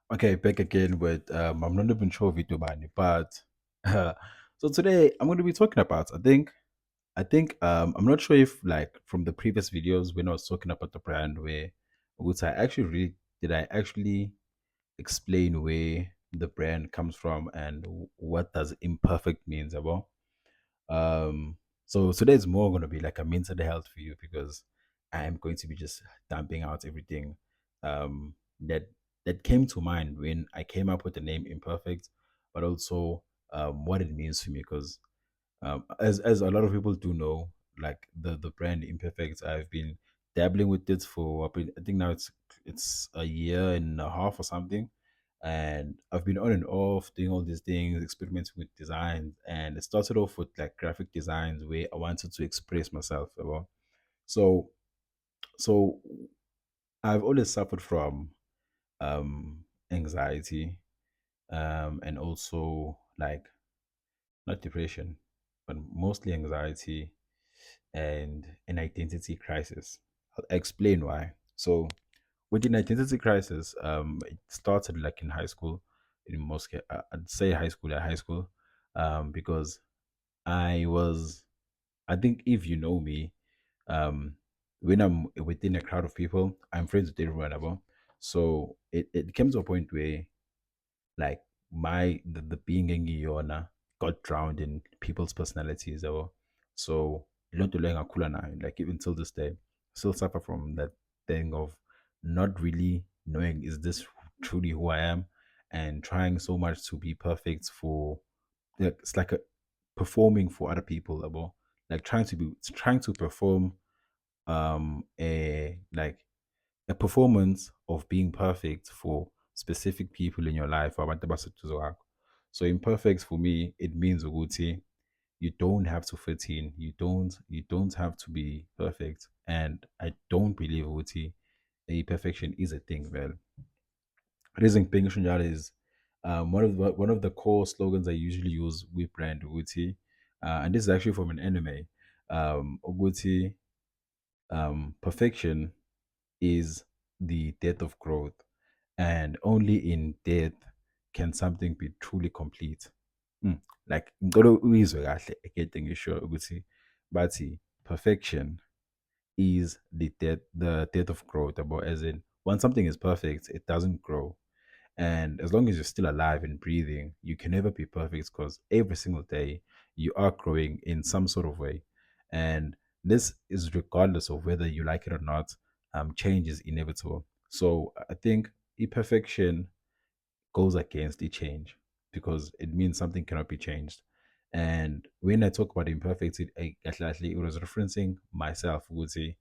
Okay, back again with I'm not even sure if you do money, but so today I'm going to be talking about. I think I'm not sure if like from the previous videos when I was talking about the brand where which I actually really did I actually explain where the brand comes from and what does imperfect means about. So today is more going to be like a mental health for you because I am going to be just dumping out everything that came to mind when I came up with the name Imperfect, but also what it means to me. Because as a lot of people do know, like the brand Imperfect, I've been dabbling with it for I think now it's a year and a half or something, and I've been on and off doing all these things, experimenting with designs, and it started off with like graphic designs where I wanted to express myself about. So so I've always suffered from anxiety and also like not depression, but mostly anxiety and an identity crisis. I'll explain why. So, with an identity crisis, it started like in high school. In most, I'd say high school, because I was. I think if you know me, um, when I'm within a crowd of people, I'm friends with everyone. About so it came to a point where like the being Yona got drowned in people's personalities or so learn to learn akula now like even till this day still suffer from that thing of not really knowing is this truly who I am and trying so much to be perfect for like it's like a performing for other people about like trying to perform a like a performance of being perfect for specific people in your life. Abantu abaseduze kwakho. So imperfect for me, it means ukuthi you don't have to fit in. You don't have to be perfect. And I don't believe ukuthi a perfection is a thing, well. Reason being is one of the core slogans I usually use with brand ukuthi, and this is actually from an anime. Ukuthi perfection is the death of growth, and only in death can something be truly complete. Mm. Like ngicela uyizwe kahle ekade ngisho ukuthi bathi perfection is the death of growth. About as in when something is perfect, it doesn't grow. And as long as you're still alive and breathing, you can never be perfect because every single day you are growing in some sort of way. And this is regardless of whether you like it or not, change is inevitable. So I think imperfection goes against the change because it means something cannot be changed. And when I talk about imperfect, it was referencing myself, would say,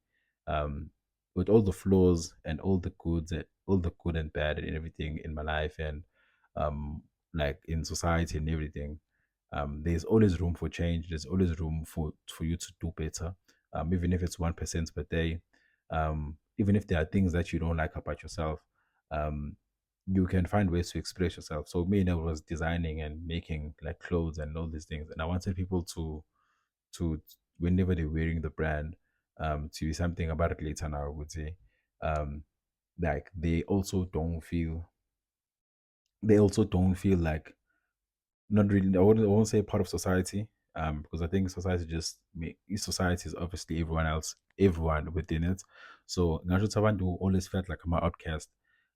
um, with all the flaws and all the good and bad and everything in my life and um, like in society and everything. There's always room for change. There's always room for you to do better, even if it's 1% per day. Even if there are things that you don't like about yourself, um, you can find ways to express yourself. So me, I was designing and making like clothes and all these things, and I wanted people to whenever they're wearing the brand, to be something about it later. Now I would say, um, like they also don't feel like not really. I won't say part of society, because I think society is obviously everyone else, everyone within it. So Nacho Tabandu always felt like I'm an outcast.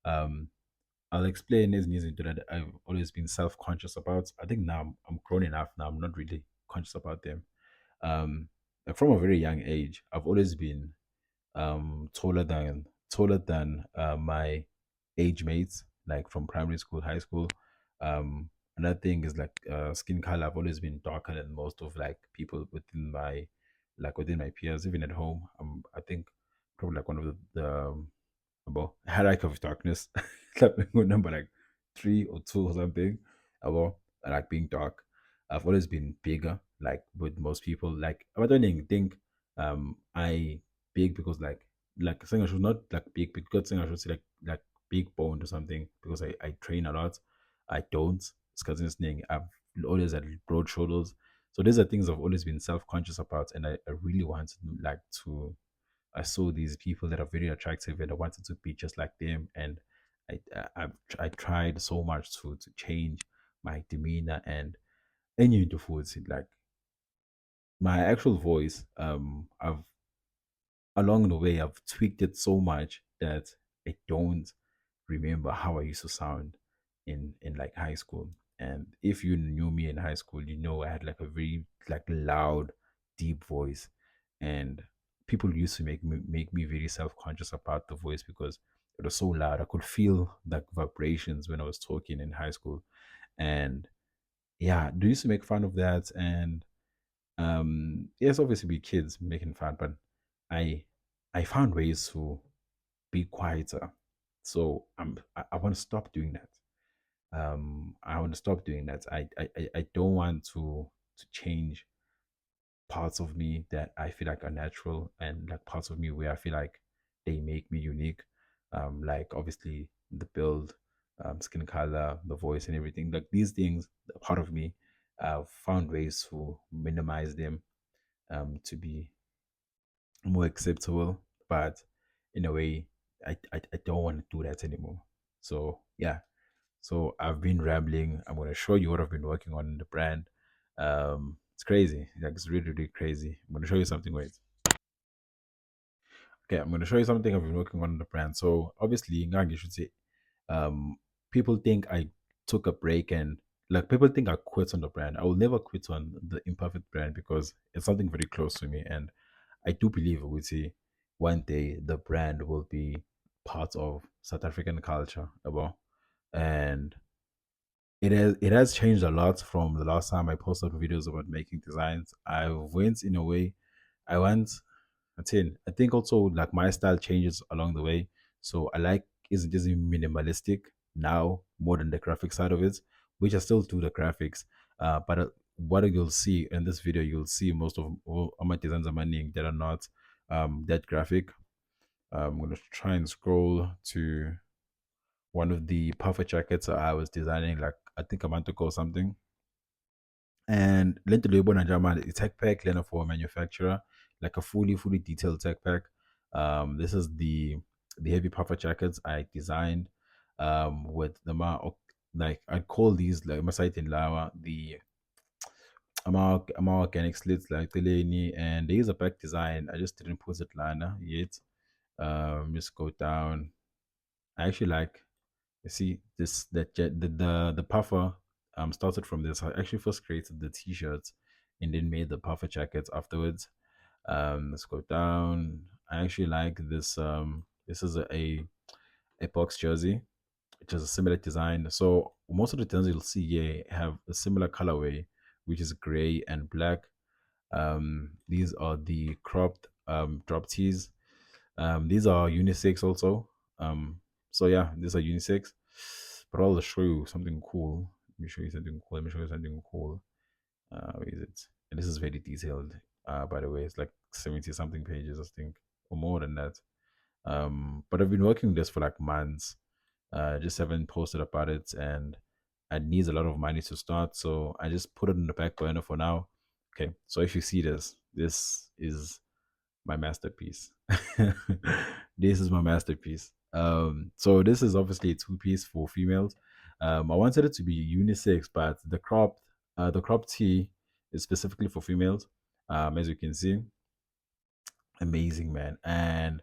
Um, I'll explain these news into that I've always been self-conscious about. I think now I'm grown enough now. I'm not really conscious about them. Like from a very young age, I've always been taller than my age mates, like from primary school, high school. Another thing is like skin color. I've always been darker than most of like people within my peers, even at home. I think probably like one of the about hierarchy of darkness, like number like 3 or 2 or something. About like being dark. I've always been bigger, like with most people. Like I don't even think I big because like saying I should not like big because saying I should say like big boned or something because I train a lot. I don't. It's because it's thing. I've always had broad shoulders. So these are things I've always been self conscious about, and I really wanted like to I saw these people that are very attractive and I wanted to be just like them. And I tried so much to change my demeanor and any into foods. Like my actual voice, I've along the way I've tweaked it so much that I don't remember how I used to sound in like high school. And if you knew me in high school, you know I had like a very like loud, deep voice, and people used to make me very self conscious about the voice because it was so loud. I could feel like vibrations when I was talking in high school, and yeah, they used to make fun of that. And yes, obviously we kids making fun, but I I found ways to be quieter. So I want to stop doing that. I want to stop doing that. I don't want to change parts of me that I feel like are natural, and like parts of me where I feel like they make me unique. Like obviously the build, skin color, the voice, and everything. Like these things, are part of me. I've found ways to minimize them, to be more acceptable, but in a way, I don't want to do that anymore. So yeah, so I've been rambling. I'm gonna show you what I've been working on in the brand. It's crazy. Like it's really, really crazy. I'm gonna show you something. Wait. Okay, I'm gonna show you something I've been working on in the brand. So obviously, Ngang, you should say, um, people think I took a break and like people think I quit on the brand. I will never quit on the Imperfect brand because it's something very close to me, and I do believe we see one day the brand will be part of South African culture, about, and it has changed a lot from the last time I posted videos about making designs. I went in a way, I went. I think also like my style changes along the way. So I like is minimalistic now more than the graphic side of it, which I still do the graphics. But what you'll see in this video, you'll see most of all my designs are running that are not that graphic. I'm gonna try and scroll to one of the puffer jackets I was designing like I think a month ago or something. And lento loyibona nje manje i-tech pack lena for a manufacturer, like a fully detailed tech pack. This is the heavy puffer jackets I designed with the like I call these like my site in Lawa the organic slits like Teleni, and there is a back design. I just didn't put it liner yet. Just go down. I actually like, you see this that the puffer started from this. I actually first created the t-shirts and then made the puffer jackets afterwards. Let's go down. I actually like this. This is a box jersey, which is a similar design. So most of the designs you'll see here have a similar colorway, which is gray and black. These are the cropped drop tees. These are unisex also. So yeah, these are unisex. But I'll show you something cool. Let me show you something cool. Let me show you something cool. Where is it? And this is very detailed. By the way, it's like 70 something pages, I think, or more than that. But I've been working this for like months. Just haven't posted about it, and it needs a lot of money to start. So I just put it in the back burner for now. Okay, so if you see this, this is my masterpiece. This is my masterpiece. So this is obviously a two-piece for females. I wanted it to be unisex, but the crop tee is specifically for females. As you can see, amazing man. And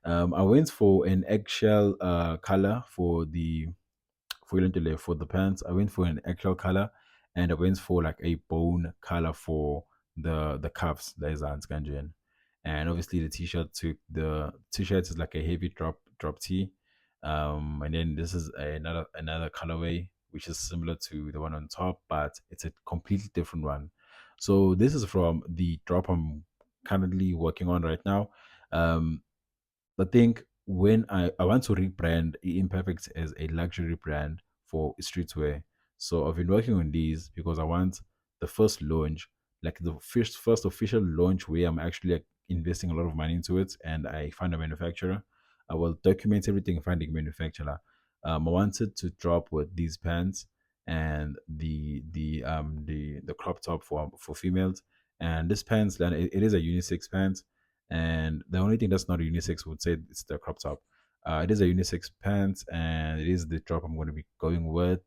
I went for an eggshell color for the for the pants. I went for an eggshell color, and I went for like a bone color for the cuffs. That is Anskanjan. And obviously the t-shirt is like a heavy drop tee. And then this is another colorway which is similar to the one on top, but it's a completely different one. So this is from the drop I'm currently working on right now. Um, I think when I want to rebrand Imperfect as a luxury brand for streetwear. So I've been working on these because I want the first launch, like the first official launch where I'm actually like investing a lot of money into it, and I find a manufacturer. I will document everything, finding manufacturer. I wanted to drop with these pants and the crop top for females. And this pants, then it is a unisex pants, and the only thing that's not unisex would say it's the crop top. It is a unisex pants, and it is the drop I'm going to be going with.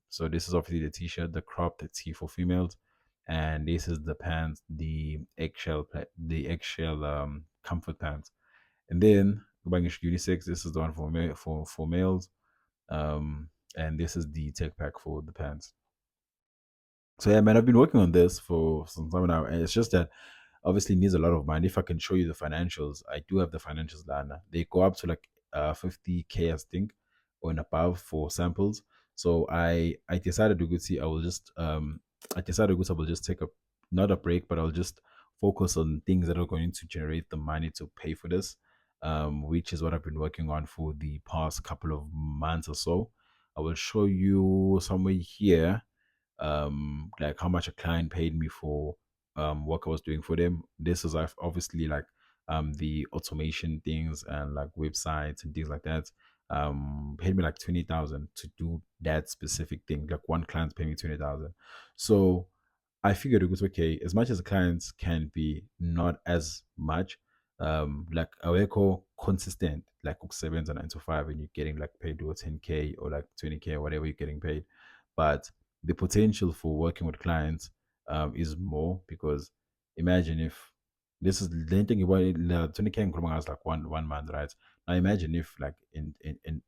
So this is obviously the t-shirt, the cropped tee for females, and this is the pants, the eggshell comfort pants. And then going unisex, this is the one for for males, and this is the tech pack for the pants. So yeah, man, I've been working on this for some time now, and it's just that obviously needs a lot of money. If I can show you the financials, I do have the financials, Lana. They go up to like 50K, I think, or and above for samples. So I decided to go see. I decided to go. I will just take a not a break, but I'll just focus on things that are going to generate the money to pay for this. Which is what I've been working on for the past couple of months or so. I will show you somewhere here like how much a client paid me for work I was doing for them. This is obviously like the automation things and like websites and things like that. Paid me like 20,000 to do that specific thing. Like one client paid me 20,000. So I figured it was okay. As much as the clients can be not as much, like aweko consistent, like seven to 9 to 5, and you're getting like paid to 10K or like 20K or whatever you're getting paid. But the potential for working with clients is more because imagine if this is the thing about it, 20K in Kurumanga is like one month, right? Now imagine if like in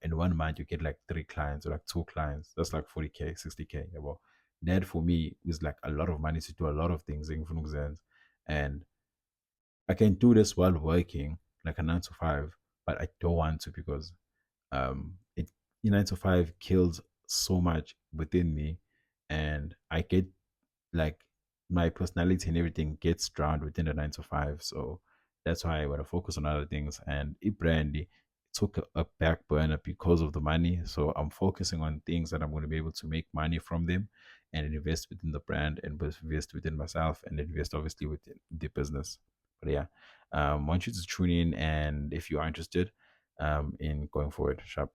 1 month you get like three clients or like two clients, that's like 40K, 60K. Yeah, well, that for me is like a lot of money to do a lot of things in Funugzens. And I can do this while working like a 9 to 5, but I don't want to because it 9 to 5 kills so much within me, and I get like my personality and everything gets drowned within the 9 to 5. So that's why I want to focus on other things. And it brandy took a back burner because of the money. So I'm focusing on things that I'm going to be able to make money from them and invest within the brand and invest within myself and invest obviously within the business. But yeah, I want you to tune in, and if you are interested in going forward, sharp.